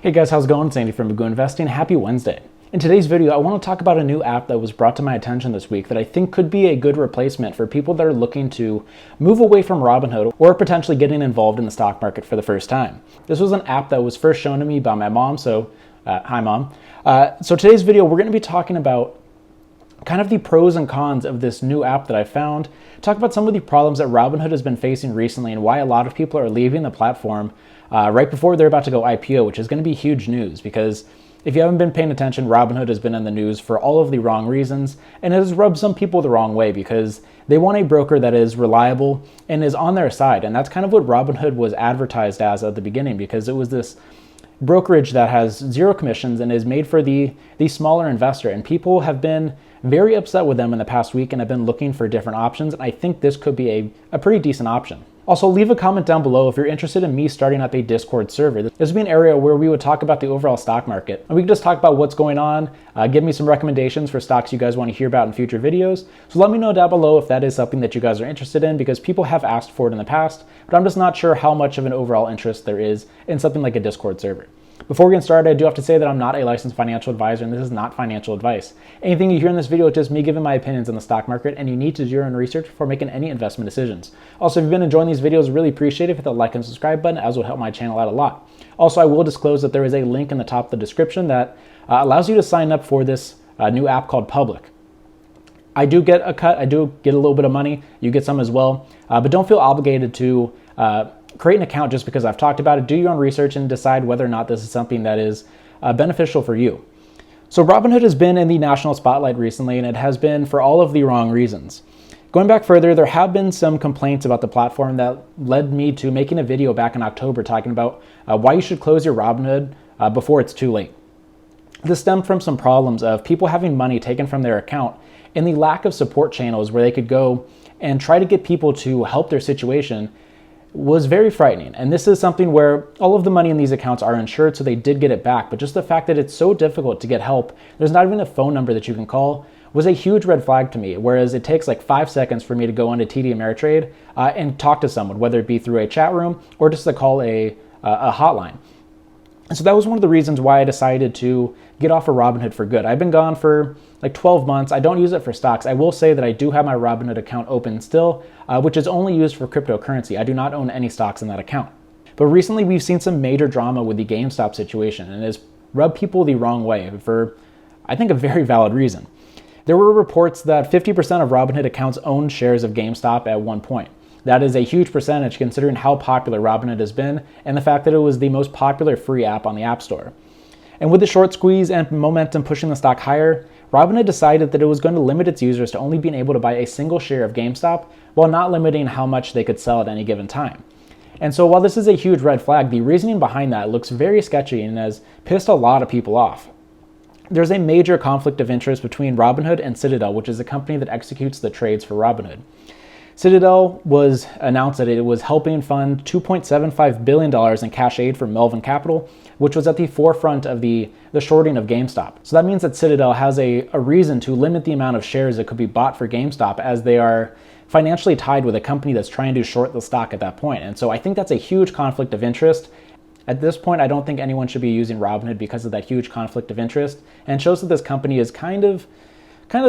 Hey guys, how's it going? It's Andy from Magoo Investing. Happy Wednesday. In today's video, I want to talk about a new app that was brought to my attention this week that I think could be a good replacement for people that are looking to move away from Robinhood or potentially getting involved in the stock market for the first time. This was an app that was first shown to me by my mom, hi mom. So today's video, we're going to be talking about kind of the pros and cons of this new app that I found, talk about some of the problems that Robinhood has been facing recently and why a lot of people are leaving the platform right before they're about to go IPO, which is going to be huge news because if you haven't been paying attention, Robinhood has been in the news for all of the wrong reasons, and it has rubbed some people the wrong way because they want a broker that is reliable and is on their side. And that's kind of what Robinhood was advertised as at the beginning, because it was this brokerage that has zero commissions and is made for the smaller investor. And people have been very upset with them in the past week and have been looking for different options. And I think this could be a pretty decent option. Also, leave a comment down below if you're interested in me starting up a Discord server. This would be an area where we would talk about the overall stock market. And we can just talk about what's going on, give me some recommendations for stocks you guys want to hear about in future videos. So let me know down below if that is something that you guys are interested in, because people have asked for it in the past, but I'm just not sure how much of an overall interest there is in something like a Discord server. Before we get started, I do have to say that I'm not a licensed financial advisor and this is not financial advice. Anything you hear in this video is just me giving my opinions on the stock market, and you need to do your own research before making any investment decisions. Also, if you've been enjoying these videos, really appreciate it. Hit the like and subscribe button, as will help my channel out a lot. Also, I will disclose that there is a link in the top of the description that allows you to sign up for this new app called Public. I do get a cut, I do get a little bit of money, you get some as well, but don't feel obligated to create an account just because I've talked about it. Do your own research and decide whether or not this is something that is beneficial for you. So Robinhood has been in the national spotlight recently, and it has been for all of the wrong reasons. Going back further, there have been some complaints about the platform that led me to making a video back in October talking about why you should close your Robinhood before it's too late. This stemmed from some problems of people having money taken from their account and the lack of support channels where they could go and try to get people to help their situation was very frightening. And this is something where all of the money in these accounts are insured, so they did get it back. But just the fact that it's so difficult to get help, there's not even a phone number that you can call, was a huge red flag to me. Whereas it takes like 5 seconds for me to go onto TD Ameritrade and talk to someone, whether it be through a chat room or just to call a hotline. And so that was one of the reasons why I decided to get off of Robinhood for good. I've been gone for like 12 months. I don't use it for stocks. I will say that I do have my Robinhood account open still, which is only used for cryptocurrency. I do not own any stocks in that account. But recently we've seen some major drama with the Gamestop situation, and it has rubbed people the wrong way for, I think, a very valid reason. There were reports that 50% of Robinhood accounts owned shares of GameStop at one point. That is a huge percentage considering how popular Robinhood has been and the fact that it was the most popular free app on the App Store. And with the short squeeze and momentum pushing the stock higher, Robinhood decided that it was going to limit its users to only being able to buy a single share of GameStop while not limiting how much they could sell at any given time. And so while this is a huge red flag, the reasoning behind that looks very sketchy and has pissed a lot of people off. There's a major conflict of interest between Robinhood and Citadel, which is a company that executes the trades for Robinhood. Citadel was announced that it was helping fund $2.75 billion in cash aid from Melvin Capital, which was at the forefront of the shorting of GameStop. So that means that Citadel has a reason to limit the amount of shares that could be bought for GameStop, as they are financially tied with a company that's trying to short the stock at that point. And so I think that's a huge conflict of interest. At this point, I don't think anyone should be using Robinhood because of that huge conflict of interest, and it shows that this company is kind of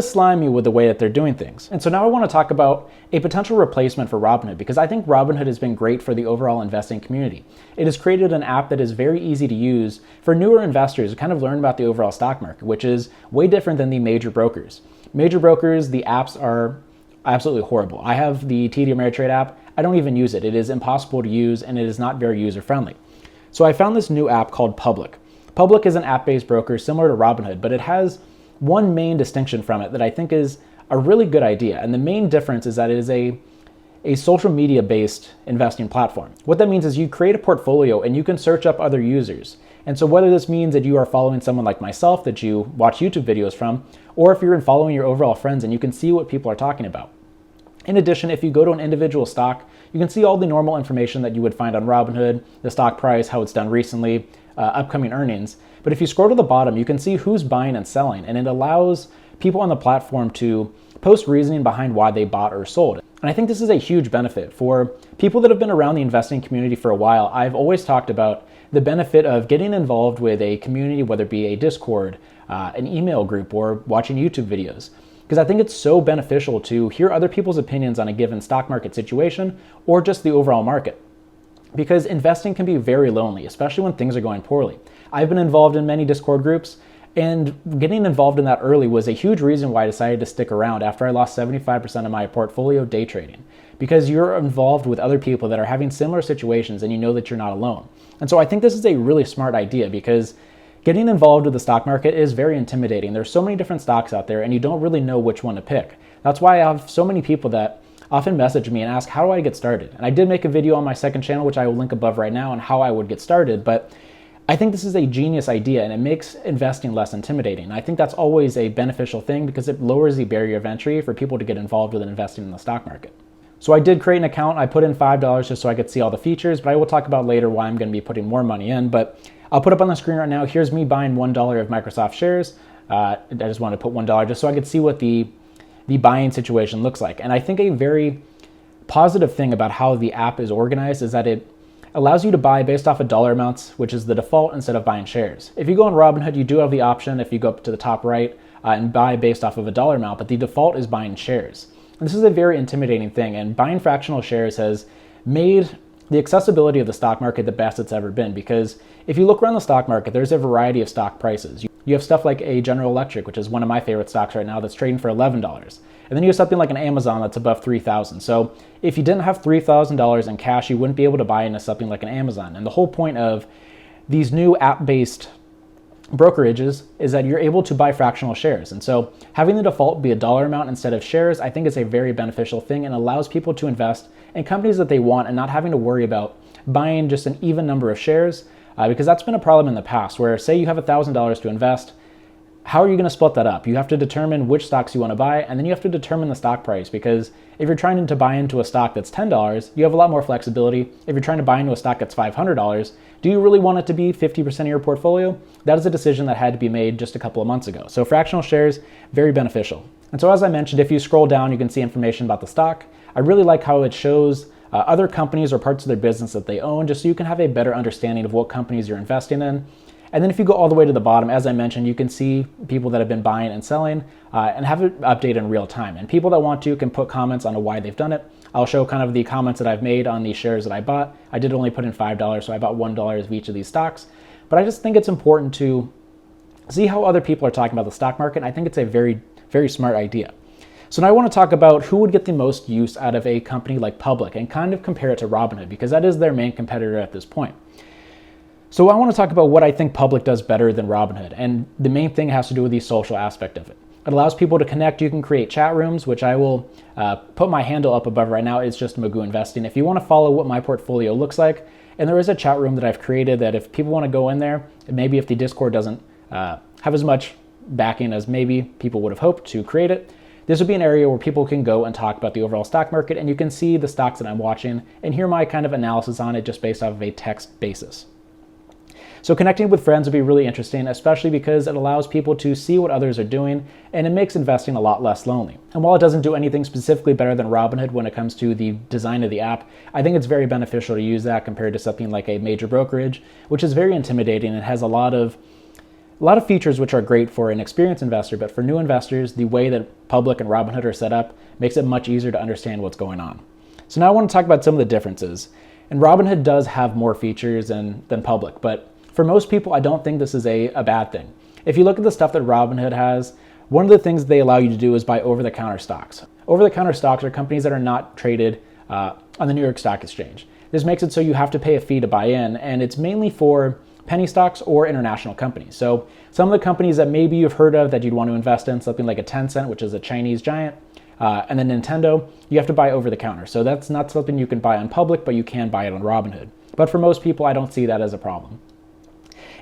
slimy with the way that they're doing things. And so now I want to talk about a potential replacement for Robinhood, because I think Robinhood has been great for the overall investing community. It has created an app that is very easy to use for newer investors to kind of learn about the overall stock market, which is way different than the major brokers. Major brokers, the apps are absolutely horrible. I have the TD Ameritrade app. I don't even use it. It is impossible to use and it is not very user-friendly. So I found this new app called Public. Public is an app-based broker similar to Robinhood, but it has one main distinction from it that I think is a really good idea. And the main difference is that it is a social media based investing platform. What that means is you create a portfolio and you can search up other users. And so whether this means that you are following someone like myself that you watch YouTube videos from, or if you're following your overall friends and you can see what people are talking about. In addition, if you go to an individual stock, you can see all the normal information that you would find on Robinhood, the stock price, how it's done recently, upcoming earnings. But if you scroll to the bottom, you can see who's buying and selling, and it allows people on the platform to post reasoning behind why they bought or sold. And I think this is a huge benefit for people that have been around the investing community for a while. I've always talked about the benefit of getting involved with a community, whether it be a Discord, an email group, or watching YouTube videos. Because I think it's so beneficial to hear other people's opinions on a given stock market situation or just the overall market. Because investing can be very lonely, especially when things are going poorly. I've been involved in many Discord groups, and getting involved in that early was a huge reason why I decided to stick around after I lost 75% of my portfolio day trading. Because you're involved with other people that are having similar situations and you know that you're not alone. And so I think this is a really smart idea, because getting involved with the stock market is very intimidating. There's so many different stocks out there and you don't really know which one to pick. That's why I have so many people that often message me and ask, how do I get started? And I did make a video on my second channel, which I will link above right now, on how I would get started. But I think this is a genius idea and it makes investing less intimidating. I think that's always a beneficial thing because it lowers the barrier of entry for people to get involved with investing in the stock market. So I did create an account. I put in $5 just so I could see all the features, but I will talk about later why I'm going to be putting more money in. But I'll put up on the screen right now, here's me buying $1 of Microsoft shares. I just wanted to put $1 just so I could see what the buying situation looks like. And I think a very positive thing about how the app is organized is that it allows you to buy based off of dollar amounts, which is the default, instead of buying shares. If you go on Robinhood, you do have the option, if you go up to the top right, and buy based off of a dollar amount, but the default is buying shares. And this is a very intimidating thing, and buying fractional shares has made the accessibility of the stock market the best it's ever been, because if you look around the stock market, there's a variety of stock prices. You have stuff like a General Electric, which is one of my favorite stocks right now, that's trading for $11. And then you have something like an Amazon that's above $3,000. So if you didn't have $3,000 in cash, you wouldn't be able to buy into something like an Amazon. And the whole point of these new app-based brokerages is that you're able to buy fractional shares. And so having the default be a dollar amount instead of shares, I think is a very beneficial thing and allows people to invest in companies that they want and not having to worry about buying just an even number of shares, because that's been a problem in the past where, say you have $1,000 to invest, how are you going to split that up? You have to determine which stocks you want to buy, and then you have to determine the stock price, because if you're trying to buy into a stock that's $10, you have a lot more flexibility. If you're trying to buy into a stock that's $500, do you really want it to be 50% of your portfolio? That is a decision that had to be made just a couple of months ago. So fractional shares, very beneficial. And so as I mentioned, if you scroll down, you can see information about the stock. I really like how it shows other companies or parts of their business that they own, just so you can have a better understanding of what companies you're investing in. And then if you go all the way to the bottom, as I mentioned, you can see people that have been buying and selling and have it updated in real time. And people that want to can put comments on why they've done it. I'll show kind of the comments that I've made on the shares that I bought. I did only put in $5, so I bought $1 of each of these stocks. But I just think it's important to see how other people are talking about the stock market. I think it's a very, very smart idea. So now I want to talk about who would get the most use out of a company like Public and kind of compare it to Robinhood, because that is their main competitor at this point. So I want to talk about what I think Public does better than Robinhood, and the main thing has to do with the social aspect of it. It allows people to connect. You can create chat rooms, which I will put my handle up above right now. It's just Magoo Investing. If you want to follow what my portfolio looks like, and there is a chat room that I've created that if people want to go in there, maybe if the Discord doesn't have as much backing as maybe people would have hoped to create it, this would be an area where people can go and talk about the overall stock market, and you can see the stocks that I'm watching and hear my kind of analysis on it just based off of a text basis. So connecting with friends would be really interesting, especially because it allows people to see what others are doing, and it makes investing a lot less lonely. And while it doesn't do anything specifically better than Robinhood when it comes to the design of the app, I think it's very beneficial to use that compared to something like a major brokerage, which is very intimidating and has a lot of features which are great for an experienced investor, but for new investors, the way that Public and Robinhood are set up makes it much easier to understand what's going on. So now I want to talk about some of the differences. And Robinhood does have more features than Public, but for most people, I don't think this is a bad thing. If you look at the stuff that Robinhood has, one of the things they allow you to do is buy over-the-counter stocks. Over-the-counter stocks are companies that are not traded on the New York Stock Exchange. This makes it so you have to pay a fee to buy in, and it's mainly for penny stocks or international companies. So some of the companies that maybe you've heard of that you'd want to invest in, something like a Tencent, which is a Chinese giant, and then Nintendo, you have to buy over the counter. So that's not something you can buy on Public, but you can buy it on Robinhood. But for most people, I don't see that as a problem.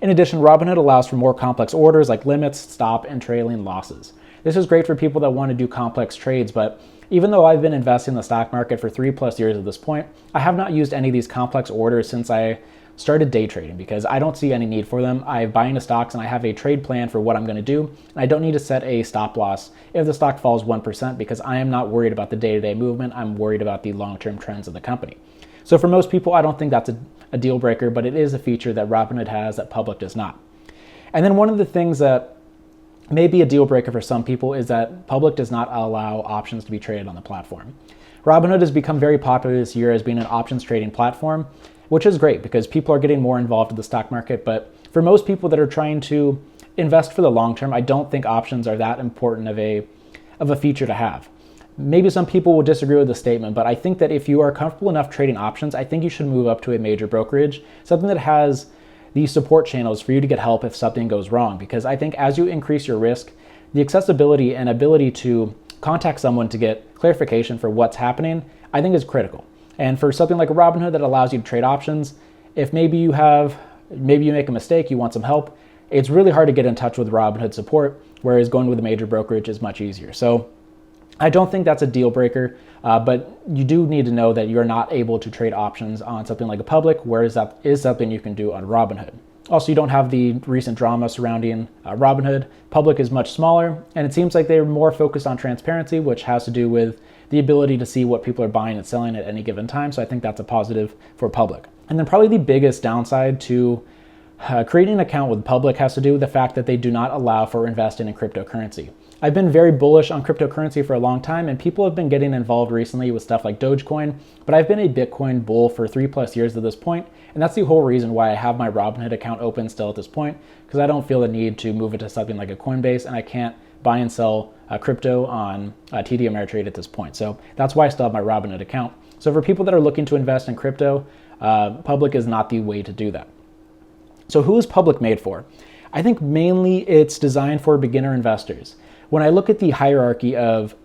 In addition, Robinhood allows for more complex orders like limits, stop, and trailing losses. This is great for people that want to do complex trades, but even though I've been investing in the stock market for 3+ years at this point, I have not used any of these complex orders since I started day trading because I don't see any need for them. I buy into stocks and I have a trade plan for what I'm going to do. And I don't need to set a stop loss if the stock falls 1% because I am not worried about the day-to-day movement. I'm worried about the long-term trends of the company. So for most people, I don't think that's a deal breaker, but it is a feature that Robinhood has that Public does not. And then one of the things that may be a deal breaker for some people is that Public does not allow options to be traded on the platform. Robinhood has become very popular this year as being an options trading platform, which is great because people are getting more involved in the stock market. But for most people that are trying to invest for the long term, I don't think options are that important of a feature to have. Maybe some people will disagree with the statement, but I think that if you are comfortable enough trading options, I think you should move up to a major brokerage, something that has these support channels for you to get help if something goes wrong. Because I think as you increase your risk, the accessibility and ability to contact someone to get clarification for what's happening, I think is critical. And for something like a Robinhood that allows you to trade options, if maybe you make a mistake, you want some help, it's really hard to get in touch with Robinhood support, whereas going with a major brokerage is much easier. So I don't think that's a deal breaker, but you do need to know that you're not able to trade options on something like a Public, whereas that is something you can do on Robinhood. Also, you don't have the recent drama surrounding Robinhood. Public is much smaller, and it seems like they're more focused on transparency, which has to do with the ability to see what people are buying and selling at any given time. So I think that's a positive for Public. And then probably the biggest downside to creating an account with Public has to do with the fact that they do not allow for investing in cryptocurrency. I've been very bullish on cryptocurrency for a long time, and people have been getting involved recently with stuff like DogeCoin, but I've been a Bitcoin bull for 3+ years at this point, and that's the whole reason why I have my Robinhood account open still at this point, because I don't feel the need to move it to something like a Coinbase, and I can't buy and sell crypto on TD Ameritrade at this point. So that's why I still have my Robinhood account. So for people that are looking to invest in crypto, Public is not the way to do that. So who is Public made for? I think mainly it's designed for beginner investors. When I look at the hierarchy of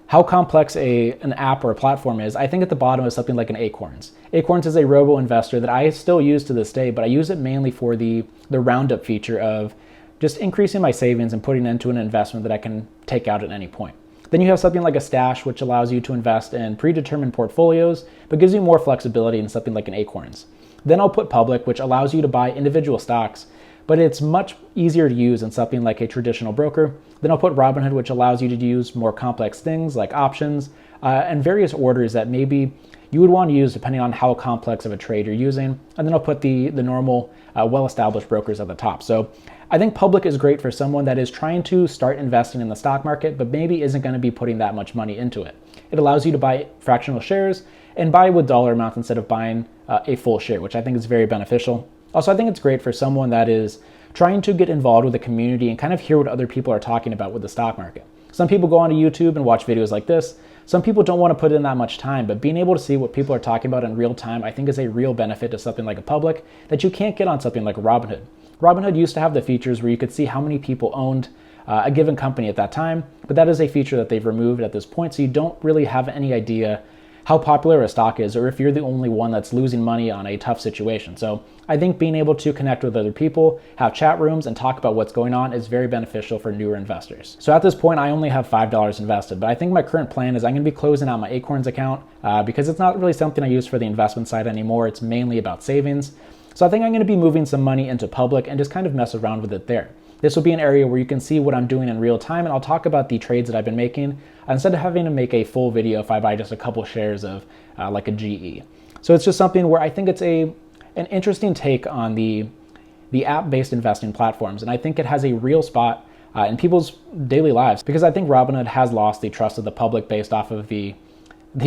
how complex an app or a platform is, I think at the bottom is something like an Acorns. Acorns is a robo-investor that I still use to this day, but I use it mainly for the roundup feature of just increasing my savings and putting it into an investment that I can take out at any point. Then you have something like a Stash, which allows you to invest in predetermined portfolios, but gives you more flexibility in something like an Acorns. Then I'll put Public, which allows you to buy individual stocks, but it's much easier to use in something like a traditional broker. Then I'll put Robinhood, which allows you to use more complex things like options and various orders that maybe you would want to use depending on how complex of a trade you're using. And then I'll put the normal well-established brokers at the top. So I think Public is great for someone that is trying to start investing in the stock market, but maybe isn't going to be putting that much money into it. It allows you to buy fractional shares and buy with dollar amounts instead of buying a full share, which I think is very beneficial. Also, I think it's great for someone that is trying to get involved with the community and kind of hear what other people are talking about with the stock market. Some people go onto YouTube and watch videos like this. Some people don't want to put in that much time, but being able to see what people are talking about in real time, I think is a real benefit to something like a Public that you can't get on something like a Robinhood. Robinhood used to have the features where you could see how many people owned a given company at that time, but that is a feature that they've removed at this point, so you don't really have any idea how popular a stock is or if you're the only one that's losing money on a tough situation. So I think being able to connect with other people, have chat rooms, and talk about what's going on is very beneficial for newer investors. So at this point, I only have $5 invested, but I think my current plan is I'm gonna be closing out my Acorns account because it's not really something I use for the investment side anymore. It's mainly about savings. So I think I'm gonna be moving some money into Public and just kind of mess around with it there. This will be an area where you can see what I'm doing in real time, and I'll talk about the trades that I've been making instead of having to make a full video if I buy just a couple shares of like a GE. So it's just something where I think it's an interesting take on the app-based investing platforms, and I think it has a real spot in people's daily lives because I think Robinhood has lost the trust of the public based off of the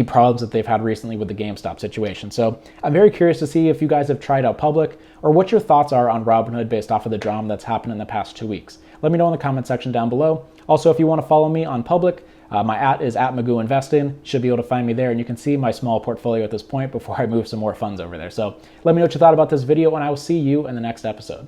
problems that they've had recently with the Gamestop situation. So I'm very curious to see if you guys have tried out Public or what your thoughts are on Robinhood based off of the drama that's happened in the past 2 weeks. Let me know in the comment section down below. Also, if you want to follow me on Public, my @ is @Magoo Investing. You should be able to find me there, and you can see my small portfolio at this point before I move some more funds over there. So let me know what you thought about this video, and I will see you in the next episode.